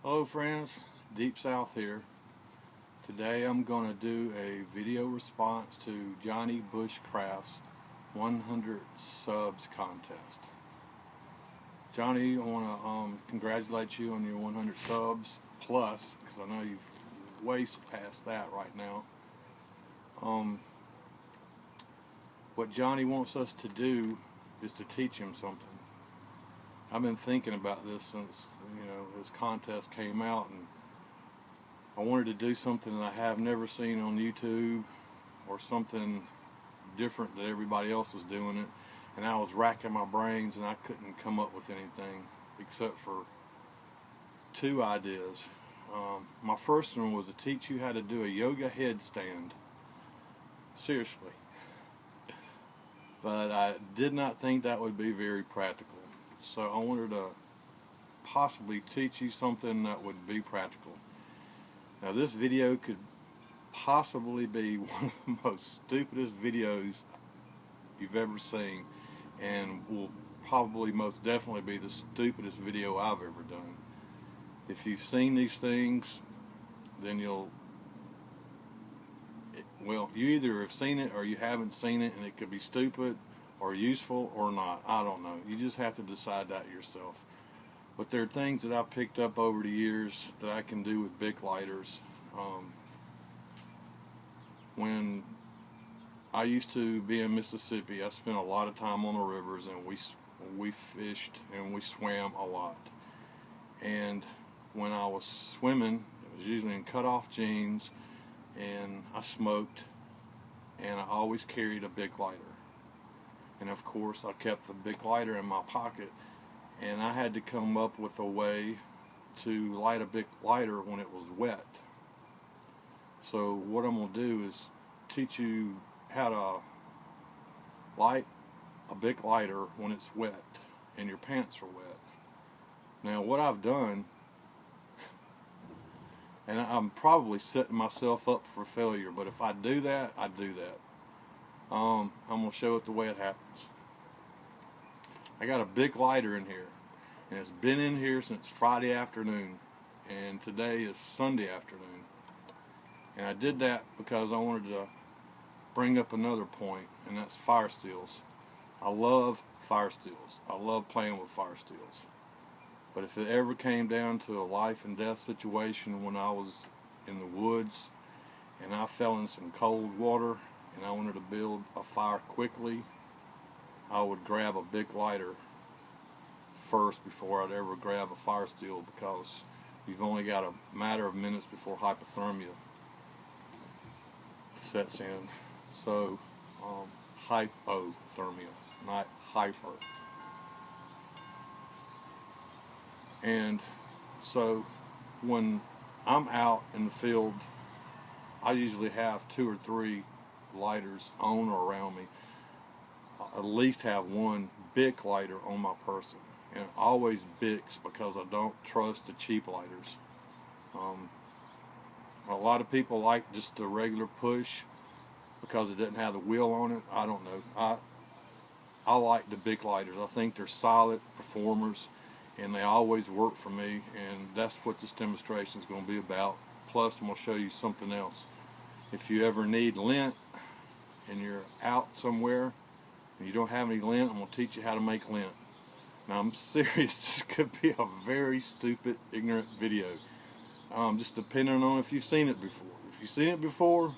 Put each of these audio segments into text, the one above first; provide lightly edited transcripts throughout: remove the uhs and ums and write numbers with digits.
Hello friends, Deep South here. Today I'm going to do a video response to Jonny Bushcraft's 100 subs contest. Jonny, I want to congratulate you on your 100 subs plus, because I know you've way surpassed that right now. What Jonny wants us to do is to teach him something. I've been thinking about this since his contest came out, and I wanted to do something that I have never seen on YouTube, or something different that everybody else was doing it, and I was racking my brains and I couldn't come up with anything except for two ideas. My first one was to teach you how to do a yoga headstand. Seriously. But I did not think that would be very practical. So I wanted to possibly teach you something that would be practical. Now this video could possibly be one of the most stupidest videos you've ever seen, and will probably most definitely be the stupidest video I've ever done. If you've seen these things, then you either have seen it or you haven't seen it, and it could be stupid or useful or not. I don't know. You just have to decide that yourself. But there are things that I've picked up over the years that I can do with big lighters. When I used to be in Mississippi, I spent a lot of time on the rivers, and we fished and we swam a lot. And when I was swimming, it was usually in cut-off jeans, and I smoked, and I always carried a big lighter. And of course I kept the big lighter in my pocket, and I had to come up with a way to light a big lighter when it was wet. So what I'm going to do is teach you how to light a big lighter when it's wet and your pants are wet. Now what I've done, and I'm probably setting myself up for failure, but if I do that, I do that. I'm going to show it the way it happens. I got a big lighter in here, and it's been in here since Friday afternoon, and today is Sunday afternoon. And I did that because I wanted to bring up another point, and that's fire steels. I love fire steels. I love playing with fire steels. But if it ever came down to a life and death situation when I was in the woods and I fell in some cold water and I wanted to build a fire quickly, I would grab a big lighter first before I'd ever grab a fire steel, because you've only got a matter of minutes before hypothermia sets in. So hypothermia, not hyper. And so when I'm out in the field, I usually have 2 or 3 lighters on or around me. I at least have one big lighter on my person, and always Bics, because I don't trust the cheap lighters. A lot of people like just the regular push because it doesn't have the wheel on it. I don't know. I like the big lighters. I think they're solid performers, and they always work for me, and that's what this demonstration is going to be about. Plus I'm going to show you something else. If you ever need lint and you're out somewhere and you don't have any lint, I'm going to teach you how to make lint. Now I'm serious, this could be a very stupid, ignorant video. Just depending on if you've seen it before. If you've seen it before,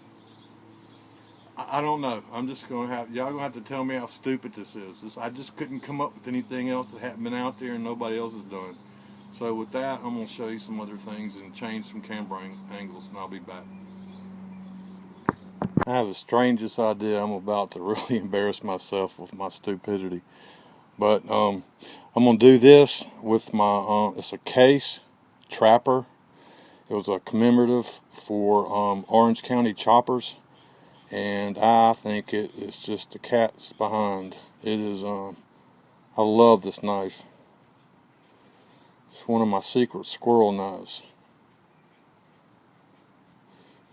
I don't know. I'm just going to have, y'all going to have to tell me how stupid this is. I just couldn't come up with anything else that hadn't been out there and nobody else has done. So with that, I'm going to show you some other things and change some camera angles, and I'll be back. I have the strangest idea. I'm about to really embarrass myself with my stupidity. But I'm going to do this with my, it's a case trapper. It was a commemorative for Orange County choppers. And I think it's just the cat's behind. It is, I love this knife. It's one of my secret squirrel knives.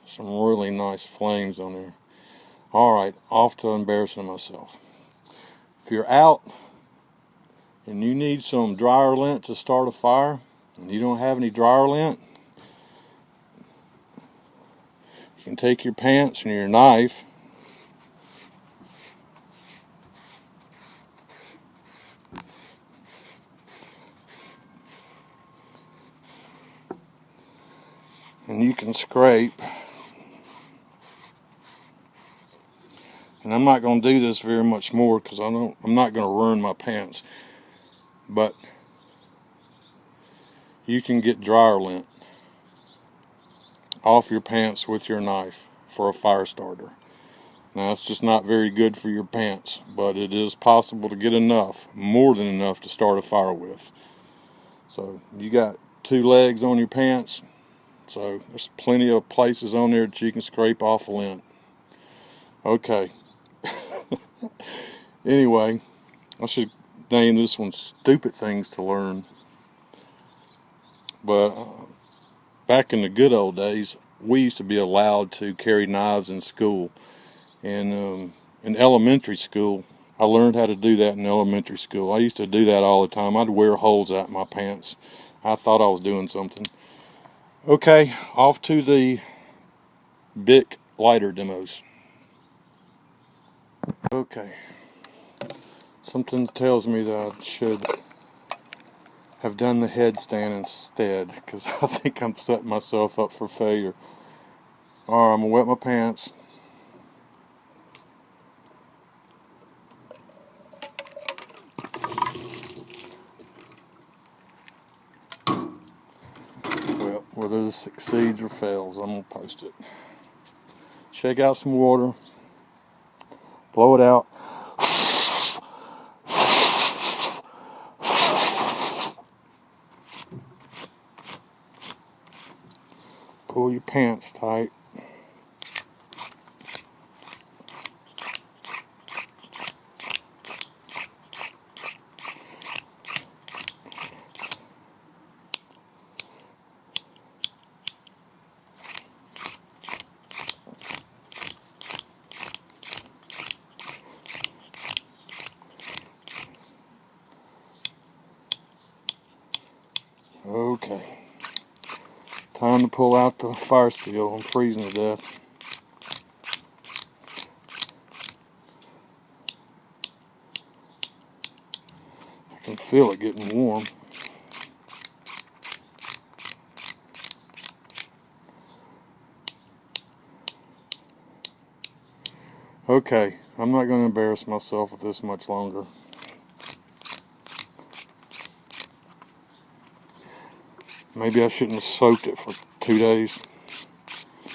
Some really nice flames on there. Alright, off to embarrassing myself. If you're out and you need some dryer lint to start a fire, and you don't have any dryer lint, you can take your pants and your knife and you can scrape. And I'm not going to do this very much more because I'm not going to ruin my pants. But you can get dryer lint off your pants with your knife for a fire starter. Now, it's just not very good for your pants, but it is possible to get enough, more than enough, to start a fire with. So you got 2 legs on your pants, so there's plenty of places on there that you can scrape off lint. Okay. Anyway, I should name this one Stupid Things to Learn. But back in the good old days, we used to be allowed to carry knives in school. And in elementary school, I learned how to do that in elementary school. I used to do that all the time. I'd wear holes out my pants. I thought I was doing something. Okay, off to the Bic lighter demos. Okay, something tells me that I should have done the headstand instead, because I think I'm setting myself up for failure. Alright, I'm going to wet my pants. Well, whether this succeeds or fails, I'm going to post it. Shake out some water. Blow it out. Pull your pants tight. Okay. Time to pull out the fire steel. I'm freezing to death. I can feel it getting warm. Okay, I'm not going to embarrass myself with this much longer. Maybe I shouldn't have soaked it for 2 days,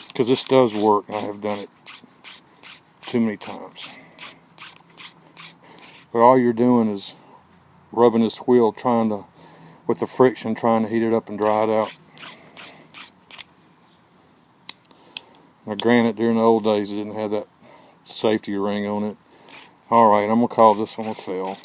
because this does work. I have done it too many times. But all you're doing is rubbing this wheel, with the friction, trying to heat it up and dry it out. Now, granted, during the old days, it didn't have that safety ring on it. Alright, I'm going to call this one a fail.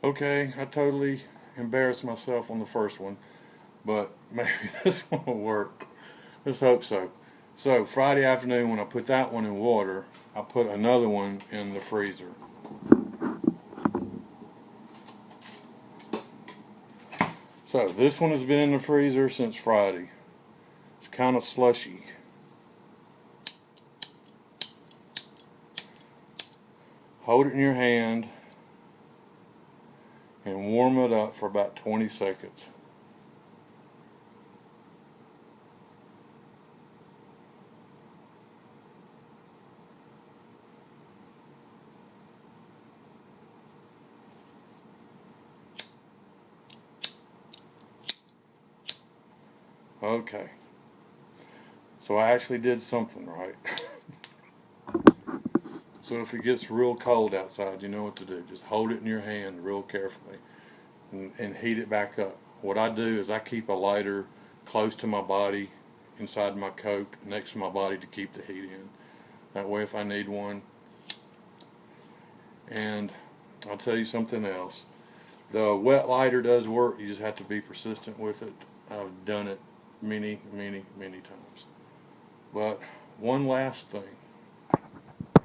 Okay, I totally embarrassed myself on the first one, but maybe this one will work. Let's hope so. So, Friday afternoon, when I put that one in water, I put another one in the freezer. So, this one has been in the freezer since Friday. It's kind of slushy. Hold it in your hand and warm it up for about 20 seconds. Okay, so I actually did something right. So if it gets real cold outside, you know what to do. Just hold it in your hand real carefully and heat it back up. What I do is I keep a lighter close to my body, inside my coat, next to my body, to keep the heat in. That way, if I need one. And I'll tell you something else. The wet lighter does work. You just have to be persistent with it. I've done it many, many, many times. But one last thing.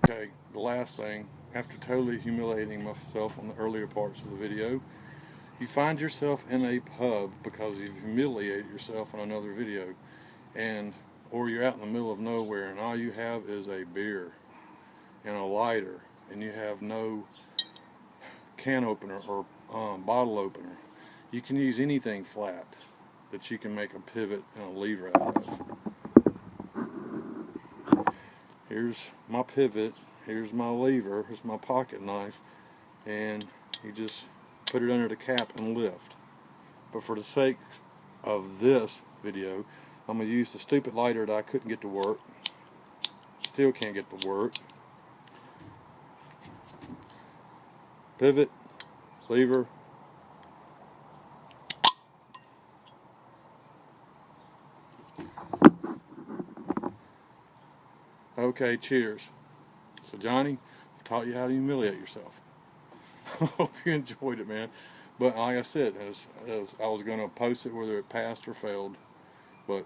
Okay, the last thing, after totally humiliating myself on the earlier parts of the video, you find yourself in a pub because you've humiliated yourself in another video, or you're out in the middle of nowhere and all you have is a beer and a lighter and you have no can opener or bottle opener. You can use anything flat that you can make a pivot and a lever out of. Here's my pivot, here's my lever, here's my pocket knife, and you just put it under the cap and lift. But for the sake of this video, I'm going to use the stupid lighter that I couldn't get to work. Still can't get to work. Pivot, lever. Okay, cheers. So Johnny, I've taught you how to humiliate yourself. I hope you enjoyed it, man. But like I said, as I was going to post it whether it passed or failed. But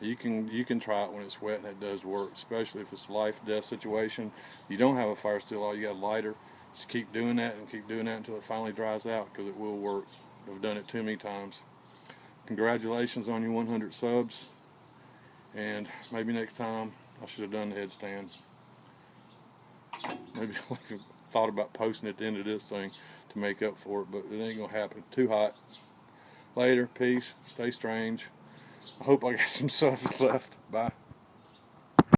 you can try it when it's wet and it does work, especially if it's a life-death situation. You don't have a fire still oil, you got a lighter. Just keep doing that and keep doing that until it finally dries out, because it will work. I've done it too many times. Congratulations on your 100 subs. And maybe next time I should have done the headstand. Maybe I thought about posting at the end of this thing to make up for it, but it ain't gonna happen. Too hot. Later, peace, stay strange. I hope I got some subs left. Bye.